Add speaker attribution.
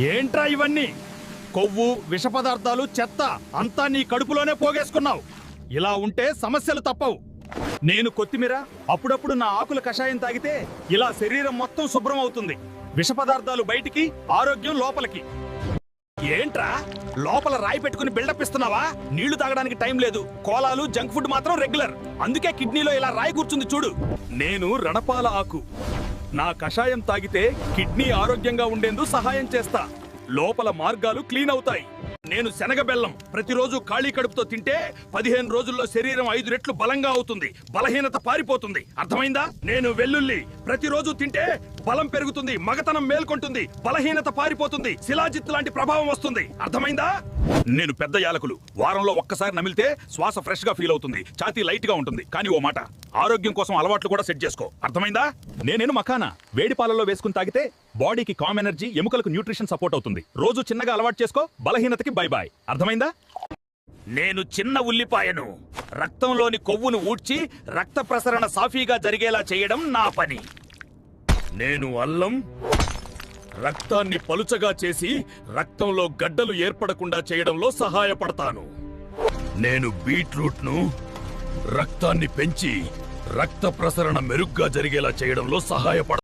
Speaker 1: ఏంట్రా ఇవన్నీ? కొవ్వు, విష పదార్థాలు, చెత్త అంతా నీ కడుపులోనే పోగేసుకున్నావు. ఇలా ఉంటే సమస్యలు తప్పవు. నేను కొత్తిమీర అప్పుడప్పుడు నా ఆకుల కషాయం తాగితే ఇలా శరీరం మొత్తం శుభ్రం అవుతుంది. విష పదార్థాలు బయటికి, ఆరోగ్యం లోపలికి. ఏంట్రా లోపల రాయి పెట్టుకుని బిల్డప్ ఇస్తున్నావా? నీళ్లు తాగడానికి టైం లేదు. కోలాలు, జంక్ ఫుడ్ మాత్రం రెగ్యులర్. అందుకే కిడ్నీలో ఇలా రాయి కూర్చుంది చూడు. నేను రణపాల ఆకు. నా కషాయం తాగితే కిడ్నీ ఆరోగ్యంగా ఉండేందుకు సహాయం చేస్తా. లోపల మార్గాలు క్లీన్ అవుతాయి. నేను శనగ బెల్లం ప్రతిరోజు ఖాళీ కడుపుతో తింటే 15 రోజుల్లో శరీరం 5 రెట్లు బలంగా అవుతుంది. బలహీనత పారిపోతుంది. అర్థమైందా? నేను వెల్లుల్లి ప్రతిరోజు తింటే బలం పెరుగుతుంది, మగతనం మేల్కొంటుంది, బలహీనత పారిపోతుంది, శిలాజిత్ లాంటి ప్రభావం వస్తుంది. అర్థమైందా? నేను పెద్ద యాలకులు వారంలో ఒక్కసారి నమిలితే శ్వాస ఫ్రెష్ గా ఫీల్ అవుతుంది, ఛాతీ లైట్ గా ఉంటుంది. కానీ ఓ మాట, ఆరోగ్యం కోసం అలవాట్లు కూడా సెట్ చేసుకో. అర్థమైందా? నేనేను మఖానా వేడి పాలలో వేసుకుని తాగితే బాడీకి కామ్ ఎనర్జీ, ఎముకలకు న్యూట్రిషన్ సపోర్ట్ అవుతుంది. రోజు చిన్నగా అలవాటు చేసుకో, బలహీనతకి బై బాయ్. అర్థమైందా? నేను చిన్న ఉల్లిపాయను. రక్తంలోని కొవ్వును ఊడ్చి రక్త ప్రసరణ సాఫీగా జరిగేలా చేయడం నా పని. నేను అల్లం రక్తాన్ని పలుచగా చేసి రక్తంలో గడ్డలు ఏర్పడకుండా చేయడంలో సహాయపడతాను. నేను బీట్రూట్ ను రక్తాన్ని పెంచి రక్త ప్రసరణ మెరుగ్గా జరిగేలా చేయడంలో సహాయపడతాను.